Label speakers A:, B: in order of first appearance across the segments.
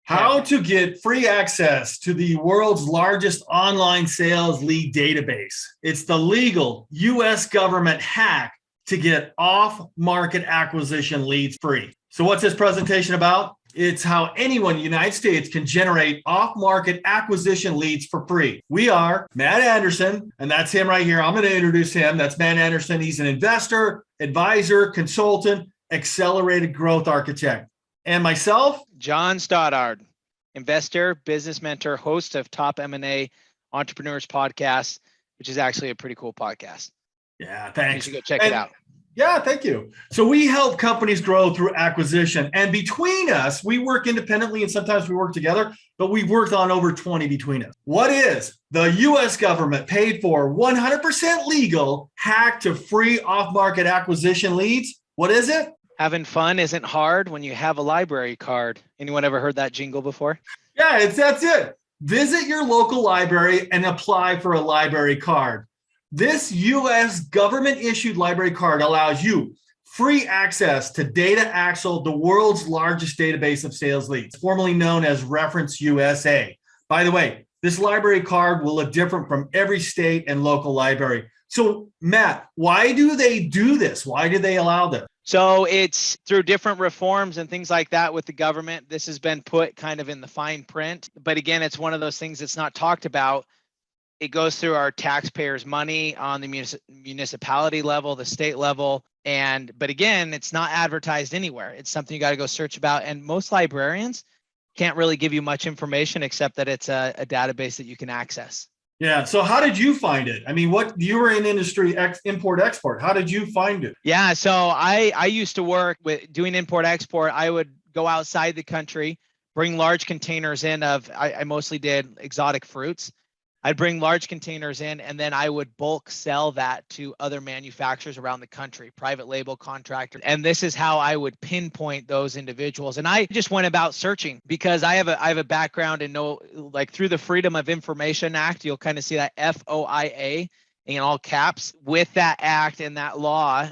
A: How to get free access to the world's largest online sales lead database. It's the legal US government hack to get off-market acquisition leads free. So what's this presentation about? It's how anyone in the United States can generate off-market acquisition leads for free. We are Matt Anderson, and that's him right here. I'm going to introduce him. That's Matt Anderson. He's an investor, advisor, consultant, accelerated growth architect. And myself,
B: John Stoddard, investor, business mentor, host of Top M&A Entrepreneurs Podcast, which is actually a pretty cool podcast.
A: Yeah, thanks.
B: You should go check it out.
A: Yeah, thank you. So we help companies grow through acquisition. And between us, we work independently and sometimes we work together, but we've worked on over 20 between us. What is the US government paid for 100% legal hack to free off-market acquisition leads? What is it?
B: Having fun isn't hard when you have a library card. Anyone ever heard that jingle before?
A: Yeah, that's it. Visit your local library and apply for a library card. This US government-issued library card allows you free access to DataAxle, the world's largest database of sales leads, formerly known as Reference USA. By the way, this library card will look different from every state and local library. So, Matt, why do they do this? Why do they allow this?
B: So it's through different reforms and things like that with the government. This has been put kind of in the fine print. But again, it's one of those things that's not talked about. It goes through our taxpayers' money on the municipality level, the state level. But again, it's not advertised anywhere. It's something you got to go search about. And most librarians can't really give you much information except that it's a database that you can access.
A: Yeah. So how did you find it? I mean, you were in industry import export. How did you find it?
B: Yeah. So I used to work with doing import export. I would go outside the country, bring large containers in I mostly did exotic fruits. I'd bring large containers in and then I would bulk sell that to other manufacturers around the country, private label contractors. And this is how I would pinpoint those individuals. And I just went about searching because I have a background in like through the Freedom of Information Act, you'll kind of see that FOIA in all caps. With that act and that law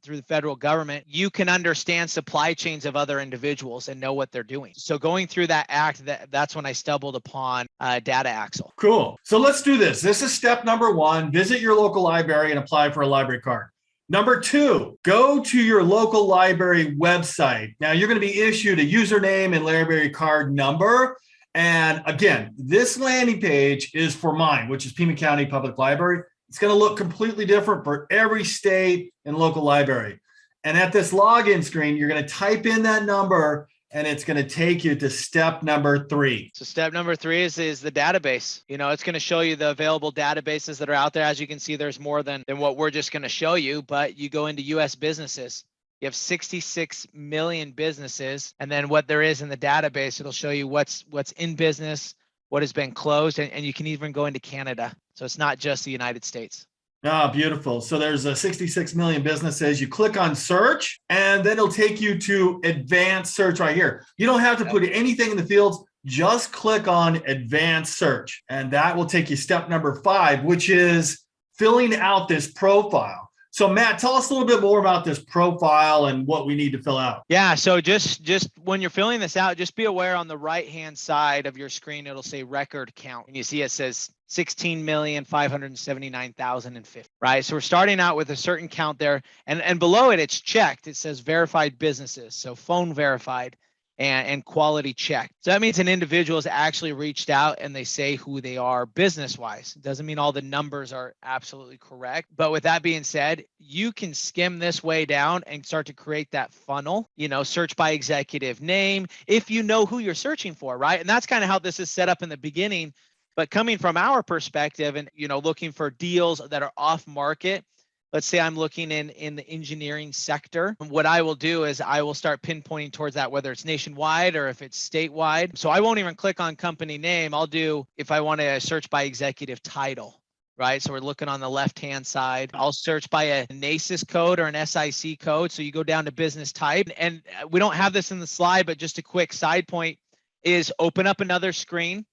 B: through the federal government, you can understand supply chains of other individuals and know what they're doing. So going through that act, that's when I stumbled upon DataAxle.
A: Cool. So let's do this. This is step number 1. Visit your local library and apply for a library card. Number 2, go to your local library website. Now you're going to be issued a username and library card number. And again, this landing page is for mine, which is Pima County Public Library. It's going to look completely different for every state and local library. And at this login screen, you're going to type in that number and it's going to take you to step number 3.
B: So step number 3 is the database. It's going to show you the available databases that are out there. As you can see, there's more than what we're just going to show you, but you go into US businesses. You have 66 million businesses. And then what there is in the database, it'll show you what's in business, what has been closed, and you can even go into Canada. So it's not just the United States.
A: Ah, beautiful. So there's 66 million businesses. You click on search, and then it'll take you to advanced search right here. You don't have to put anything in the fields. Just click on advanced search, and that will take you step number 5, which is filling out this profile. So Matt, tell us a little bit more about this profile and what we need to fill out.
B: Yeah, so just when you're filling this out, just be aware on the right-hand side of your screen, it'll say record count. And you see it says 16,579,050, right? So we're starting out with a certain count there. And below it, it's checked. It says verified businesses, so phone verified and quality checked. So that means an individual has actually reached out and they say who they are business-wise. It doesn't mean all the numbers are absolutely correct. But with that being said, you can skim this way down and start to create that funnel, search by executive name, if you know who you're searching for, right? And that's kind of how this is set up in the beginning. But coming from our perspective and, looking for deals that are off market, let's say I'm looking in the engineering sector. What I will do is I will start pinpointing towards that, whether it's nationwide or if it's statewide. So I won't even click on company name. I'll do, if I want to search by executive title, right? So we're looking on the left-hand side. I'll search by a NACIS code or an SIC code. So you go down to business type. And we don't have this in the slide, but just a quick side point is open up another screen,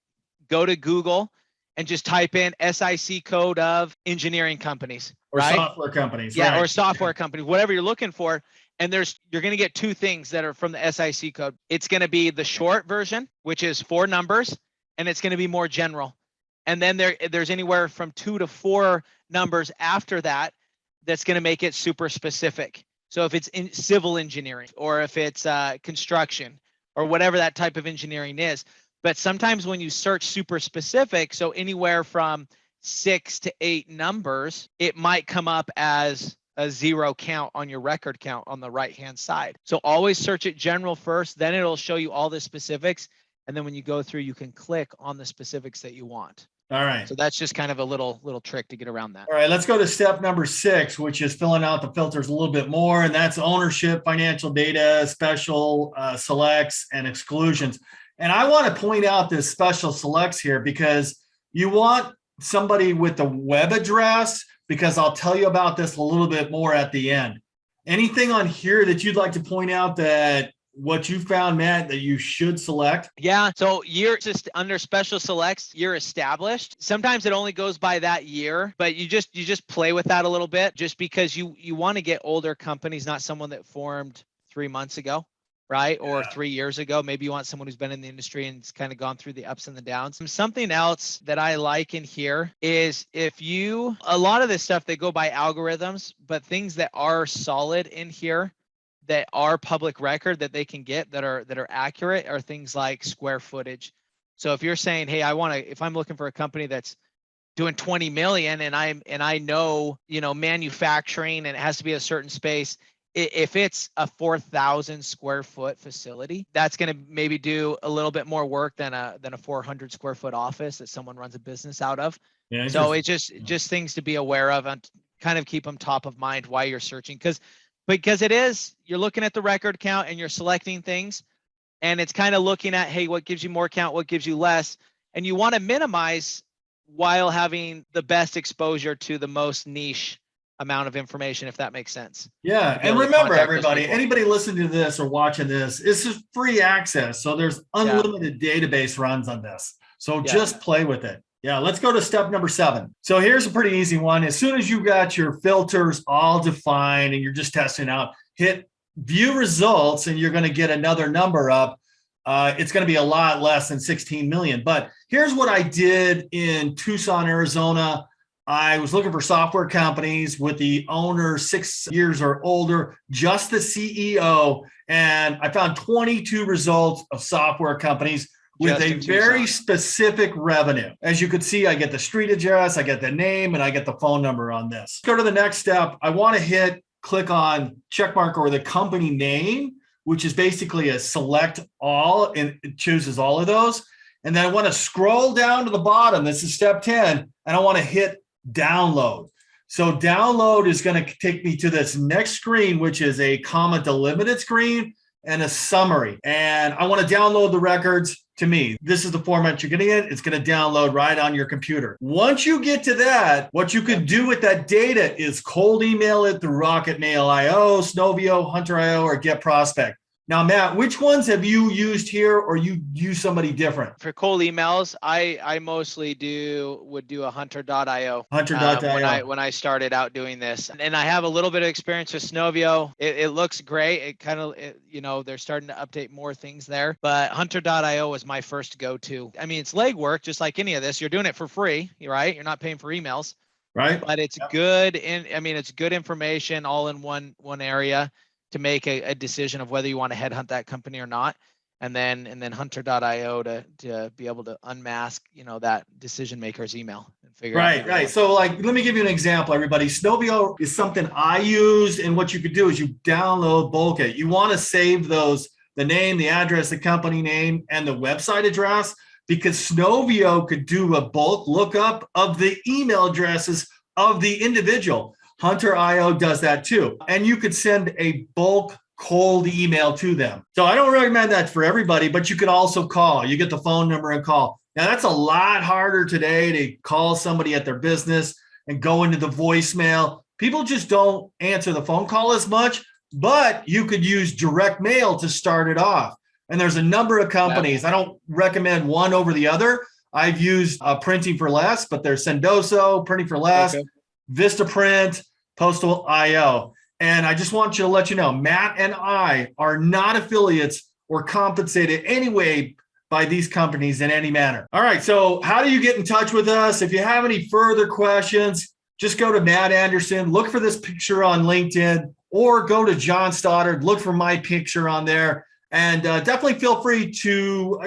B: go to Google, and just type in SIC code of engineering companies.
A: Or
B: right?
A: software companies.
B: Yeah,
A: right.
B: or software companies, whatever you're looking for. And you're going to get two things that are from the SIC code. It's going to be the short version, which is 4 numbers, and it's going to be more general. And then there's anywhere from 2 to 4 numbers after that that's going to make it super specific. So if it's in civil engineering, or if it's construction, or whatever that type of engineering is. But sometimes when you search super specific, so anywhere from 6 to 8 numbers, it might come up as a 0 count on your record count on the right-hand side. So always search it general first, then it'll show you all the specifics. And then when you go through, you can click on the specifics that you want.
A: All right.
B: So that's just kind of a little trick to get around that.
A: All right, let's go to step number 6, which is filling out the filters a little bit more. And that's ownership, financial data, special selects, and exclusions. And I want to point out this special selects here because you want somebody with the web address, because I'll tell you about this a little bit more at the end. Anything on here that you'd like to point out that what you found, Matt, that you should select?
B: Yeah. So year, just under special selects, year established. Sometimes it only goes by that year, but you just play with that a little bit, just because you want to get older companies, not someone that formed 3 months ago, right? Or 3 years ago. Maybe you want someone who's been in the industry and it's kind of gone through the ups and the downs. Something else that I like in here is a lot of this stuff, they go by algorithms, but things that are solid in here that are public record that they can get that are accurate are things like square footage. So if you're saying, hey, if I'm looking for a company that's doing 20 million and I know, manufacturing and it has to be a certain space, if it's a 4,000 square foot facility, that's going to maybe do a little bit more work than a 400 square foot office that someone runs a business out of. Yeah, so it's just things to be aware of and kind of keep them top of mind while you're searching, because you're looking at the record count and you're selecting things, and it's kind of looking at, hey, what gives you more count, what gives you less, and you want to minimize while having the best exposure to the most niche amount of information, if that makes sense.
A: Yeah. And remember, everybody, anybody listening to this or watching this is free access. So there's unlimited database runs on this. So just play with it. Yeah. Let's go to step number 7. So here's a pretty easy one. As soon as you got your filters all defined and you're just testing out, hit view results and you're going to get another number up. It's going to be a lot less than 16 million. But here's what I did in Tucson, Arizona. I was looking for software companies with the owner 6 years or older, just the CEO, and I found 22 results of software companies with a very specific revenue. As you could see, I get the street address, I get the name, and I get the phone number on this. Go to the next step. I want to click on checkmark or the company name, which is basically a select all, and it chooses all of those. And then I want to scroll down to the bottom. This is step 10, and I want to hit download. So download is going to take me to this next screen, which is a comma delimited screen and a summary. And I want to download the records to me. This is the format you're getting it. It's going to download right on your computer. Once you get to that, what you could do with that data is cold email it through Rocket Mail IO, Snovio, Hunter IO, or Get Prospect. Now, Matt, which ones have you used here, or you use somebody different?
B: For cold emails, I mostly would do a hunter.io.
A: Hunter.io.
B: When I started out doing this, and I have a little bit of experience with Snovio. It looks great. It kind of, they're starting to update more things there. But hunter.io was my first go-to. I mean, it's legwork, just like any of this. You're doing it for free, right? You're not paying for emails,
A: right?
B: But it's good. It's good information all in one area to make a decision of whether you want to headhunt that company or not. And then hunter.io to be able to unmask, that decision maker's email and figure out.
A: Right. So let me give you an example, everybody. Snovio is something I used, and what you could do is you download Bulkit. You want to save those, the name, the address, the company name, and the website address, because Snovio could do a bulk lookup of the email addresses of the individual. Hunter.io does that too. And you could send a bulk cold email to them. So I don't recommend that for everybody, but you can also call. You get the phone number and call. Now, that's a lot harder today to call somebody at their business and go into the voicemail. People just don't answer the phone call as much, but you could use direct mail to start it off. And there's a number of companies. I don't recommend one over the other. I've used Printing for Less, but there's Sendoso, Printing for Less, Vistaprint, Postal.io. And I just want you to let you know, Matt and I are not affiliates or compensated anyway by these companies in any manner. All right. So how do you get in touch with us? If you have any further questions, just go to Matt Anderson, look for this picture on LinkedIn, or go to John Stoddard, look for my picture on there. And definitely feel free to,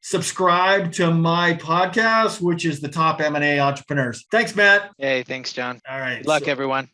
A: subscribe to my podcast, which is the Top M&A Entrepreneurs. Thanks, Matt.
B: Hey, thanks, John.
A: All right.
B: Good luck, everyone.